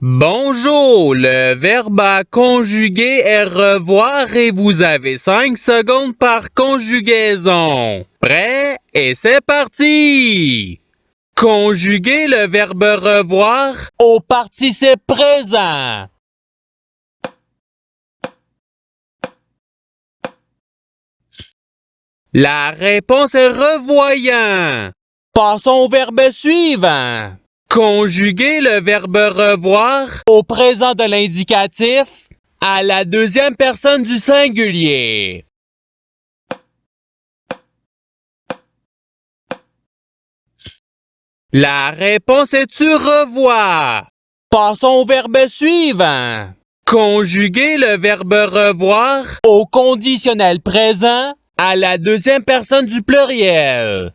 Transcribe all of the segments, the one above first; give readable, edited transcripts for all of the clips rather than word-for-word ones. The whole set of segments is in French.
Bonjour, le verbe à conjuguer est revoir et vous avez 5 secondes par conjugaison. Prêt? Et c'est parti! Conjuguer le verbe revoir au participe présent. La réponse est revoyant. Passons au verbe suivant. Conjuguer le verbe revoir au présent de l'indicatif à la deuxième personne du singulier. La réponse est tu revois. Passons au verbe suivant. Conjuguer le verbe revoir au conditionnel présent à la deuxième personne du pluriel.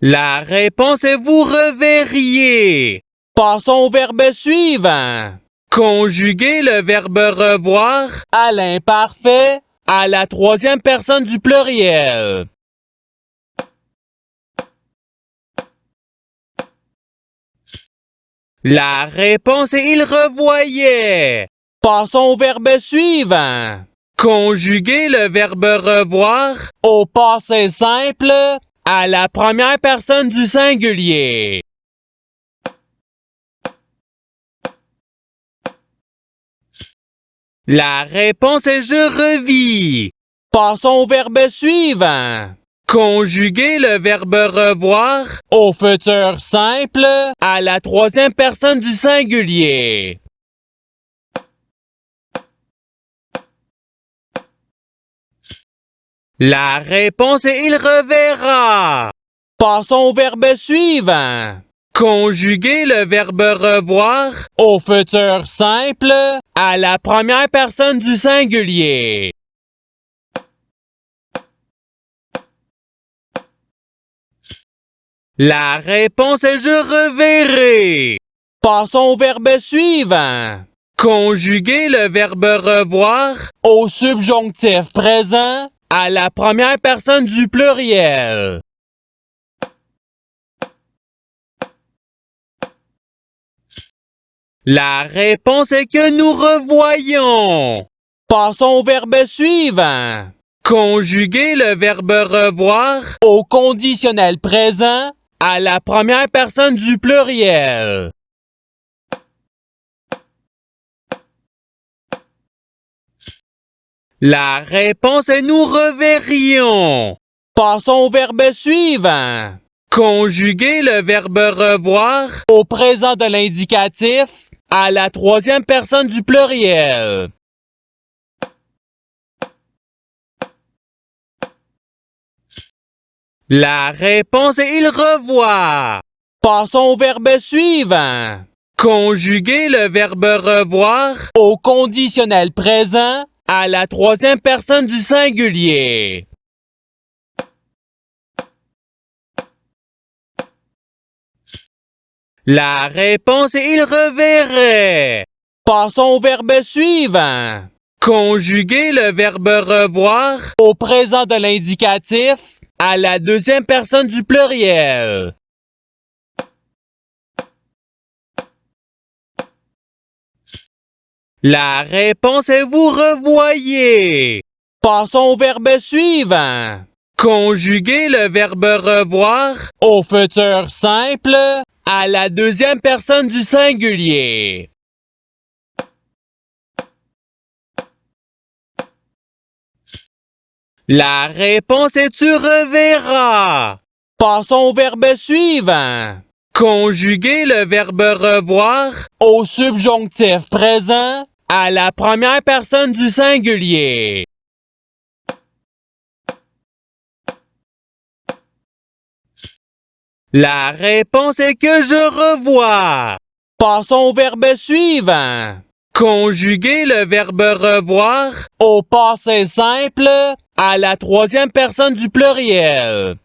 La réponse est vous reverriez. Passons au verbe suivant. Conjuguer le verbe revoir à l'imparfait à la troisième personne du pluriel. La réponse est il revoyait. Passons au verbe suivant. Conjuguer le verbe revoir au passé simple à la première personne du singulier. La réponse est je revis. Passons au verbe suivant. Conjuguer le verbe revoir au futur simple à la troisième personne du singulier. La réponse est il reverra. Passons au verbe suivant. Conjuguer le verbe revoir au futur simple à la première personne du singulier. La réponse est je reverrai. Passons au verbe suivant. Conjuguer le verbe revoir au subjonctif présent à la première personne du pluriel. La réponse est que nous revoyons. Passons au verbe suivant. Conjuguer le verbe revoir au conditionnel présent à la première personne du pluriel. La réponse est nous reverrions. Passons au verbe suivant. Conjuguer le verbe revoir au présent de l'indicatif à la troisième personne du pluriel. La réponse est il revoit. Passons au verbe suivant. Conjuguer le verbe revoir au conditionnel présent à la troisième personne du singulier. La réponse est il reverrait. Passons au verbe suivant. Conjuguer le verbe revoir au présent de l'indicatif à la deuxième personne du pluriel. La réponse est vous revoyez. Passons au verbe suivant. Conjuguer le verbe revoir au futur simple à la deuxième personne du singulier. La réponse est tu reverras. Passons au verbe suivant. Conjuguer le verbe revoir au subjonctif présent à la première personne du singulier. La réponse est que je revois. Passons au verbe suivant. Conjuguer le verbe revoir au passé simple à la troisième personne du pluriel.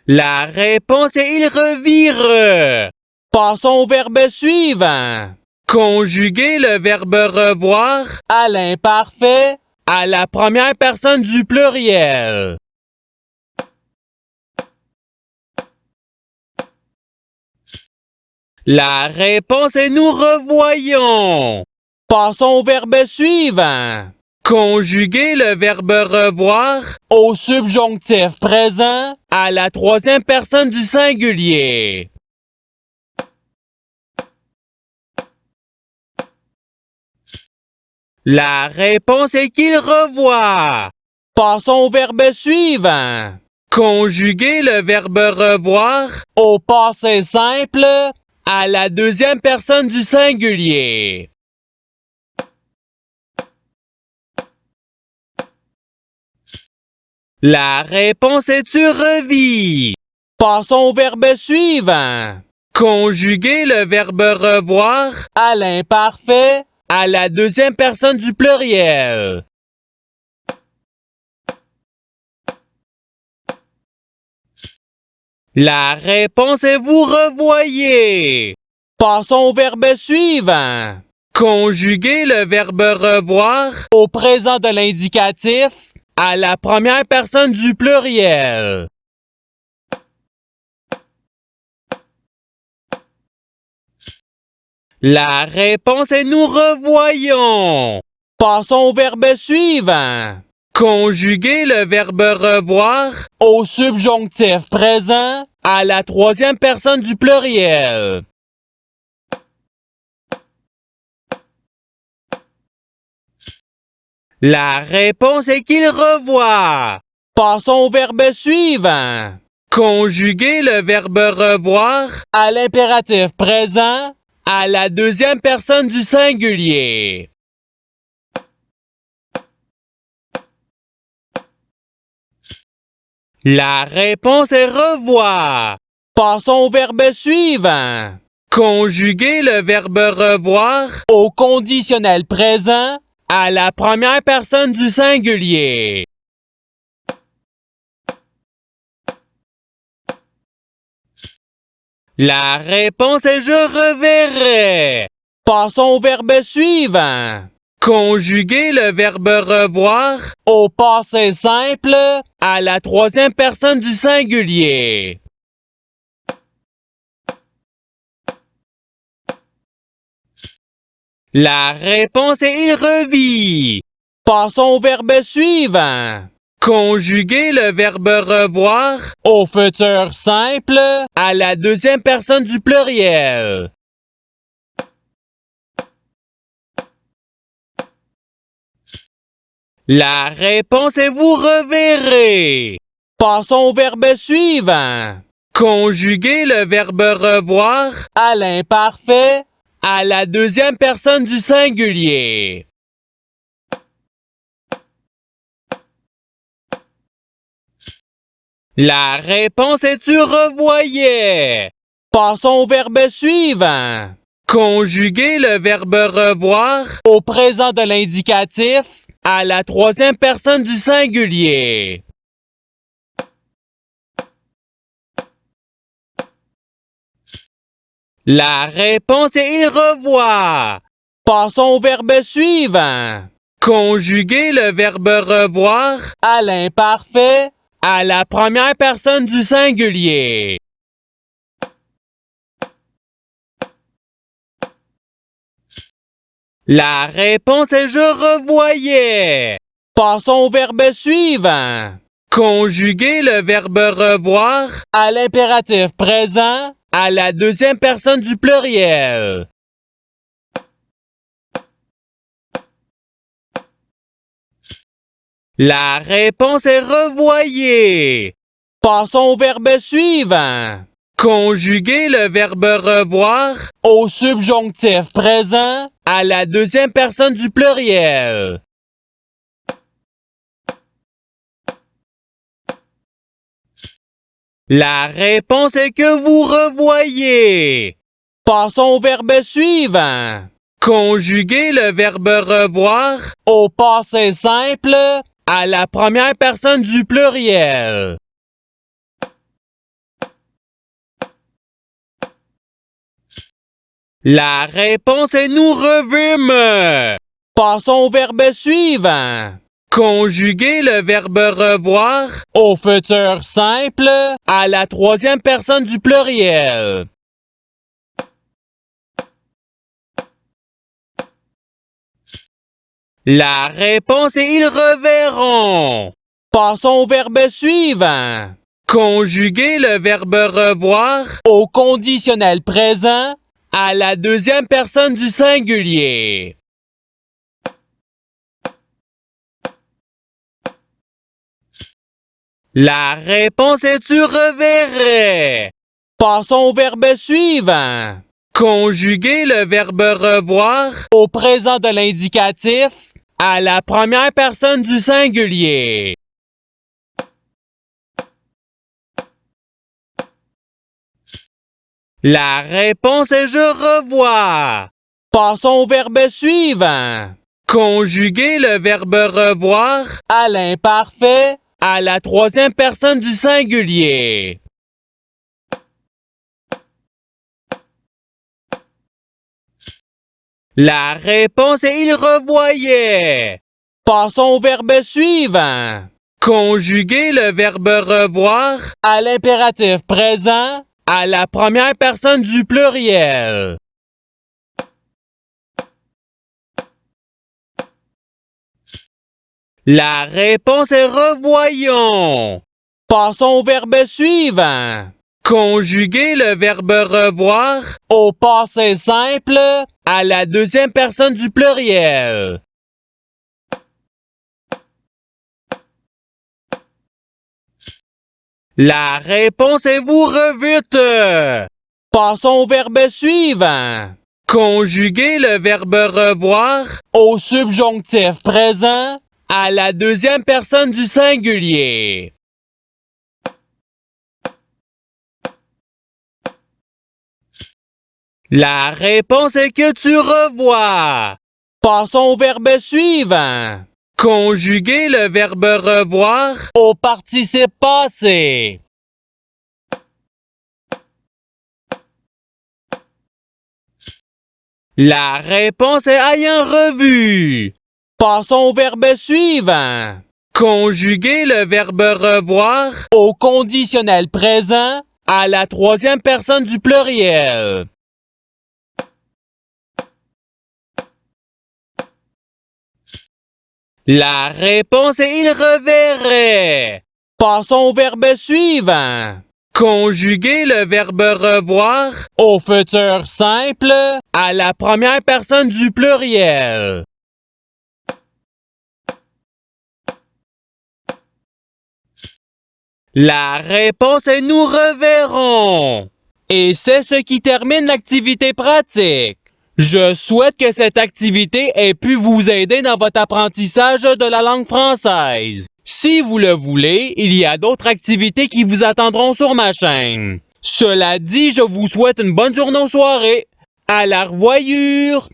La réponse est il revire. Passons au verbe suivant. Conjuguer le verbe revoir à l'imparfait à la première personne du pluriel. La réponse est nous revoyons. Passons au verbe suivant. Conjuguer le verbe revoir au subjonctif présent à la troisième personne du singulier. La réponse est qu'il revoit. Passons au verbe suivant. Conjuguer le verbe revoir au passé simple à la deuxième personne du singulier. La réponse est tu revis. Passons au verbe suivant. Conjuguer le verbe revoir à l'imparfait à la deuxième personne du pluriel. La réponse est vous revoyez. Passons au verbe suivant. Conjuguer le verbe revoir au présent de l'indicatif à la première personne du pluriel. La réponse est nous revoyons. Passons au verbe suivant. Conjuguer le verbe revoir au subjonctif présent à la troisième personne du pluriel. La réponse est qu'il revoit. Passons au verbe suivant. Conjuguer le verbe revoir à l'impératif présent à la deuxième personne du singulier. La réponse est revoir. Passons au verbe suivant. Conjuguer le verbe revoir au conditionnel présent à la première personne du singulier. La réponse est je reverrai. Passons au verbe suivant. Conjuguer le verbe revoir au passé simple à la troisième personne du singulier. La réponse est il revit. Passons au verbe suivant. Conjuguer le verbe revoir au futur simple à la deuxième personne du pluriel. La réponse est vous reverrez. Passons au verbe suivant. Conjuguer le verbe revoir à l'imparfait à la deuxième personne du singulier. La réponse est tu revoyais. Passons au verbe suivant. Conjuguer le verbe revoir au présent de l'indicatif à la troisième personne du singulier. La réponse est il revoit. Passons au verbe suivant. Conjuguer le verbe revoir à l'imparfait à la première personne du singulier. La réponse est je revoyais. Passons au verbe suivant. Conjuguer le verbe revoir à l'impératif présent à la deuxième personne du pluriel. La réponse est revoyez. Passons au verbe suivant. Conjuguer le verbe revoir au subjonctif présent à la deuxième personne du pluriel. La réponse est que vous revoyez. Passons au verbe suivant. Conjuguer le verbe revoir au passé simple à la première personne du pluriel. La réponse est nous revûmes. Passons au verbe suivant. Conjuguez le verbe revoir au futur simple à la troisième personne du pluriel. La réponse est ils reverront. Passons au verbe suivant. Conjuguez le verbe revoir au conditionnel présent à la deuxième personne du singulier. La réponse est tu reverrais. Passons au verbe suivant. Conjuguez le verbe revoir au présent de l'indicatif à la première personne du singulier. La réponse est je revois. Passons au verbe suivant. Conjuguez le verbe revoir à l'imparfait à la troisième personne du singulier. La réponse est il revoyait. Passons au verbe suivant. Conjuguez le verbe revoir à l'impératif présent à la première personne du pluriel. La réponse est revoyons. Passons au verbe suivant. Conjuguez le verbe revoir au passé simple à la deuxième personne du pluriel. La réponse est vous revute. Passons au verbe suivant. Conjuguez le verbe revoir au subjonctif présent à la deuxième personne du singulier. La réponse est que tu revois. Passons au verbe suivant. Conjuguez le verbe revoir au participe passé. La réponse est ayant revu. Passons au verbe suivant. Conjuguez le verbe revoir au conditionnel présent à la troisième personne du pluriel. La réponse est il reverrait. Passons au verbe suivant. Conjuguez le verbe revoir au futur simple à la première personne du pluriel. La réponse est nous reverrons. Et c'est ce qui termine l'activité pratique. Je souhaite que cette activité ait pu vous aider dans votre apprentissage de la langue française. Si vous le voulez, il y a d'autres activités qui vous attendront sur ma chaîne. Cela dit, je vous souhaite une bonne journée ou soirée. À la revoyure!